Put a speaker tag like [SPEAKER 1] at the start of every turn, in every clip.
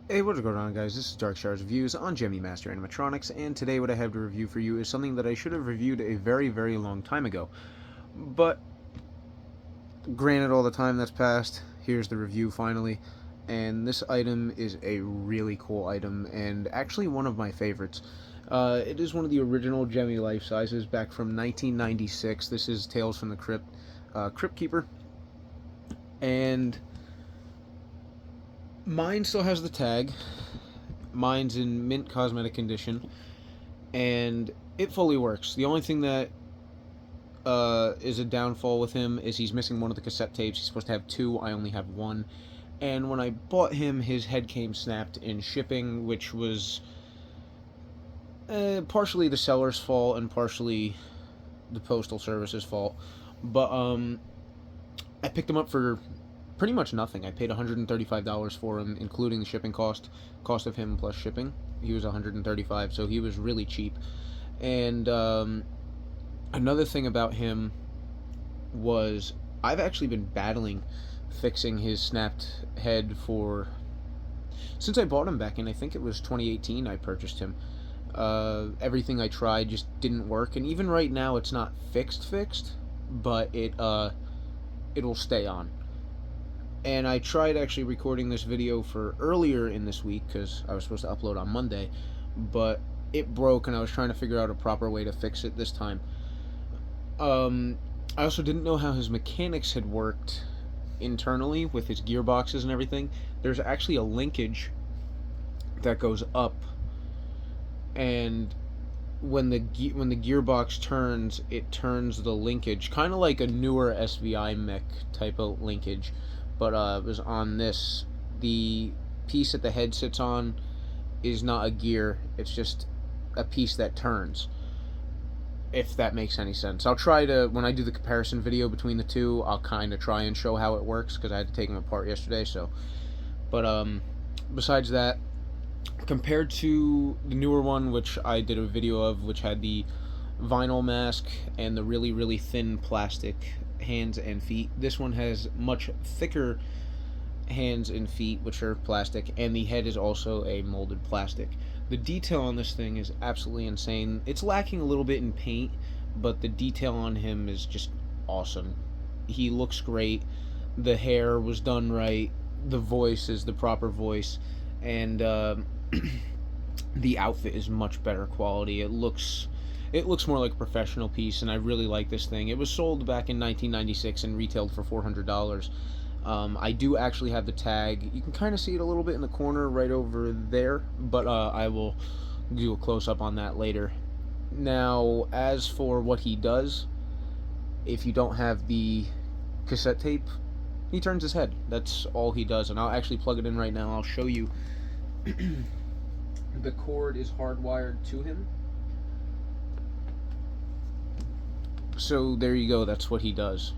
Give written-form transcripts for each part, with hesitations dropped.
[SPEAKER 1] Hey, what's going on, guys? This is Dark Stars Reviews on Gemmy Master Animatronics, and today what I have to review for you is something that I should have reviewed a very, very long time ago. But, granted all the time that's passed, here's the review finally, and this item is a really cool item, and actually one of my favorites. It is one of the original Gemmy life sizes back from 1996. This is Tales from the Crypt, Crypt Keeper, and mine still has the tag. Mine's in mint cosmetic condition, and it fully works. The only thing that is a downfall with him is he's missing one of the cassette tapes. He's supposed to have two. I only have one. And when I bought him, his head came snapped in shipping, which was partially the seller's fault and partially the postal service's fault. But I picked him up for pretty much nothing. I paid $135 for him, including the shipping cost of him plus shipping. He was $135, so he was really cheap. And another thing about him was I've actually been battling fixing his snapped head since I bought him back in, I think it was 2018 I purchased him. Everything I tried just didn't work, and even right now it's not fixed, but it'll stay on. And I tried actually recording this video for earlier in this week because I was supposed to upload on Monday, but it broke and I was trying to figure out a proper way to fix it this time. I also didn't know how his mechanics had worked internally with his gearboxes and everything. There's actually a linkage that goes up, and when the gearbox turns, it turns the linkage, kind of like a newer SVI mech type of linkage. But it was on this. The piece that the head sits on is not a gear. It's just a piece that turns, if that makes any sense. I'll try to, when I do the comparison video between the two, I'll kind of try and show how it works, because I had to take them apart yesterday. So, but besides that, compared to the newer one, which I did a video of, which had the vinyl mask and the really, really thin plastic hands and feet, this one has much thicker hands and feet, which are plastic, and the head is also a molded plastic. The detail on this thing is absolutely insane. It's lacking a little bit in paint, but the detail on him is just awesome. He looks great. The hair was done right. The voice is the proper voice, and the outfit is much better quality. It looks more like a professional piece, and I really like this thing. It was sold back in 1996 and retailed for $400. I do actually have the tag. You can kind of see it a little bit in the corner right over there, but I will do a close-up on that later. Now, as for what he does, if you don't have the cassette tape, he turns his head. That's all he does, and I'll actually plug it in right now. I'll show you. The cord is hardwired to him. So there you go, that's what he does.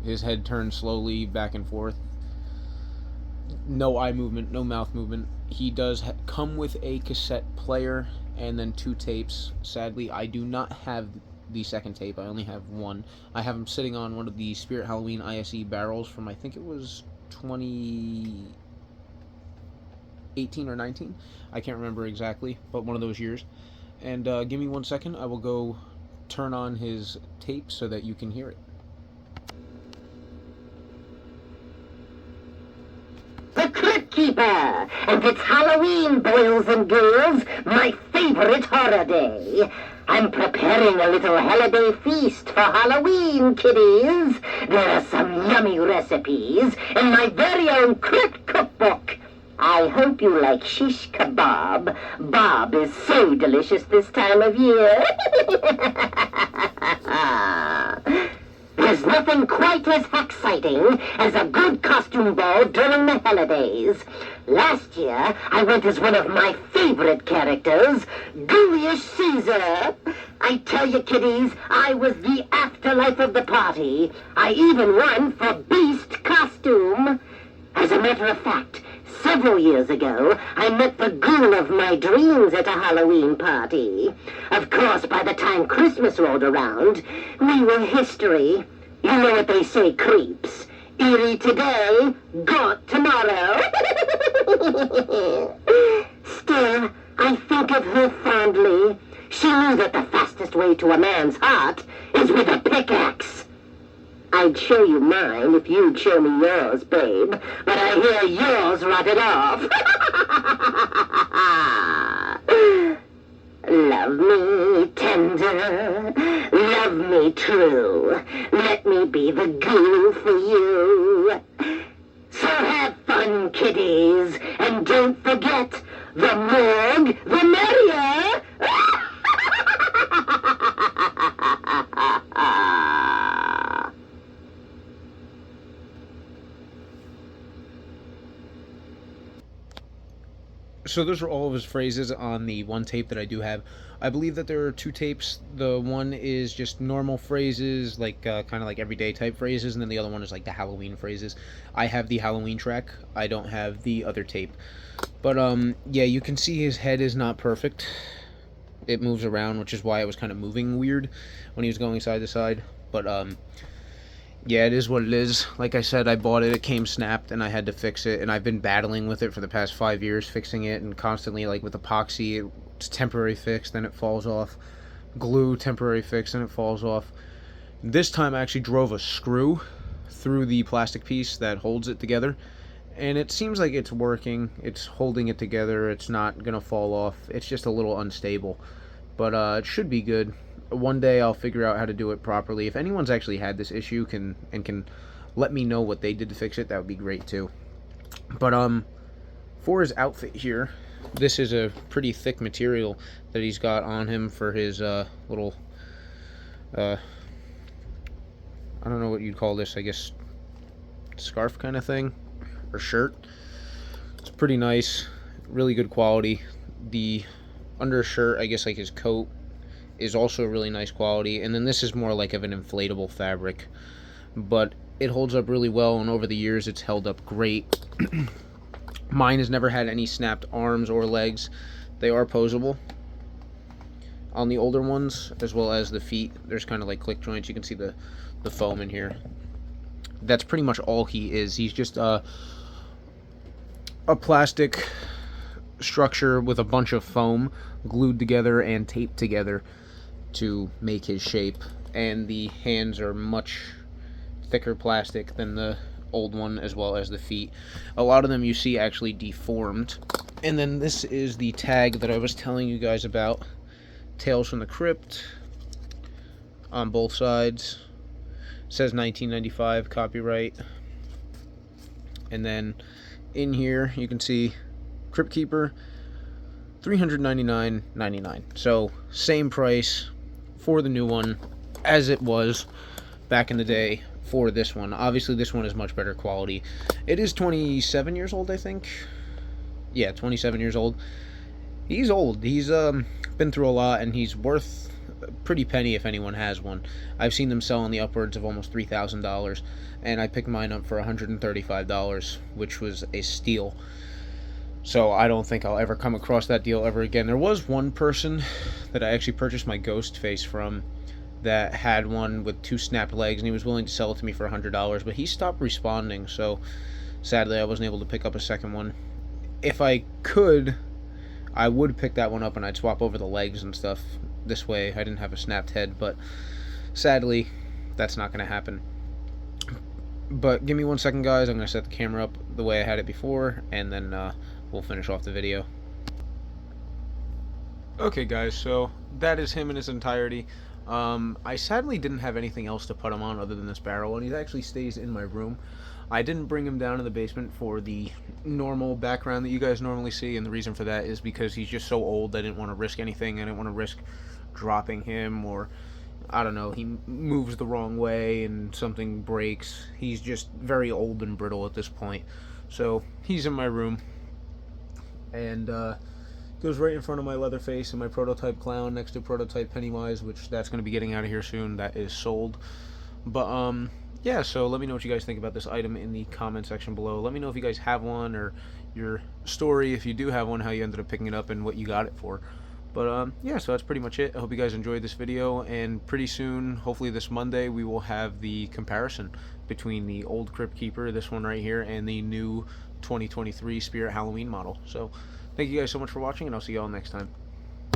[SPEAKER 1] His head turns slowly back and forth. No eye movement, no mouth movement. He does come with a cassette player and then two tapes. Sadly, I do not have the second tape. I only have one. I have him sitting on one of the Spirit Halloween ISE barrels from, I think it was 2018 or 19. I can't remember exactly, but one of those years. And give me 1 second. I will go turn on his tape so that you can hear it.
[SPEAKER 2] The Crypt Keeper, and it's Halloween, boys and girls, my favorite horror day. I'm preparing a little holiday feast for Halloween, kiddies. There are some yummy recipes in my very own Crypt cookbook. I hope you like shish kebab. Bob is so delicious this time of year. There's nothing quite as exciting as a good costume ball during the holidays. Last year, I went as one of my favorite characters, Ghoulish Caesar. I tell you, kiddies, I was the afterlife of the party. I even won for Beast costume. As a matter of fact, several years ago, I met the ghoul of my dreams at a Halloween party. Of course, by the time Christmas rolled around, we were history. You know what they say, creeps. Eerie today, gaunt tomorrow. way to a man's heart is with a pickaxe. I'd show you mine if you'd show me yours, babe, but I hear yours rotted off. Love me tender, love me true, let me be the glue for you. So have fun, kiddies, and don't forget, the more, the merrier.
[SPEAKER 1] So those are all of his phrases on the one tape that I do have. I believe that there are two tapes. The one is just normal phrases, like kind of like everyday type phrases, and then the other one is like the Halloween phrases. I have the Halloween track. I don't have the other tape. But yeah, you can see his head is not perfect. It moves around, which is why it was kind of moving weird when he was going side to side. But yeah, it is what it is. Like I said, I bought it, it came snapped, and I had to fix it, and I've been battling with it for the past 5 years, fixing it, and constantly, like with epoxy, it's temporary fix, then it falls off. Glue, temporary fix, and it falls off. This time I actually drove a screw through the plastic piece that holds it together, and it seems like it's working. It's holding it together, it's not gonna fall off, it's just a little unstable. But it should be good. One day I'll figure out how to do it properly. If anyone's actually had this issue can let me know what they did to fix it, that would be great too. But for his outfit here, this is a pretty thick material that he's got on him for his little I don't know what you'd call this, I guess scarf kind of thing, or shirt. It's pretty nice, really good quality. The undershirt, I guess like his coat, is also really nice quality, and then this is more like of an inflatable fabric, but it holds up really well, and over the years it's held up great. Mine has never had any snapped arms or legs. They are posable on the older ones, as well as the feet. There's kind of like click joints. You can see the foam in here. That's pretty much all he is. He's just a plastic structure with a bunch of foam glued together and taped together to make his shape, and the hands are much thicker plastic than the old one, as well as the feet. A lot of them you see actually deformed. And then this is the tag that I was telling you guys about. Tales from the Crypt on both sides. It says 1995 copyright. And then in here you can see Crypt Keeper, $399.99. So same price for the new one as it was back in the day for this one. Obviously this one is much better quality. It is 27 years old, I think. Yeah, 27 years old. He's old. He's been through a lot, and he's worth a pretty penny if anyone has one. I've seen them sell on the upwards of almost $3,000, and I picked mine up for $135, which was a steal. So I don't think I'll ever come across that deal ever again. There was one person that I actually purchased my ghost face from that had one with 2 snapped legs, and he was willing to sell it to me for $100, but he stopped responding, so sadly I wasn't able to pick up a second one. If I could, I would pick that one up and I'd swap over the legs and stuff. This way I didn't have a snapped head, but sadly that's not going to happen. But give me 1 second, guys. I'm going to set the camera up the way I had it before, and then we'll finish off the video. Okay guys, so that is him in his entirety. I sadly didn't have anything else to put him on other than this barrel, and he actually stays in my room. I didn't bring him down to the basement for the normal background that you guys normally see, and the reason for that is because he's just so old. I didn't want to risk anything. I didn't want to risk dropping him, or I don't know, he moves the wrong way and something breaks. He's just very old and brittle at this point. So he's in my room, and goes right in front of my Leatherface and my prototype clown next to prototype Pennywise, which that's going to be getting out of here soon. That is sold. But yeah, so let me know what you guys think about this item in the comment section below. Let me know if you guys have one, or your story, if you do have one, how you ended up picking it up and what you got it for. But yeah, so that's pretty much it. I hope you guys enjoyed this video, and pretty soon, hopefully this Monday, we will have the comparison between the old Crypt Keeper, this one right here, and the new 2023 Spirit Halloween model. So thank you guys so much for watching, and I'll see you all next time.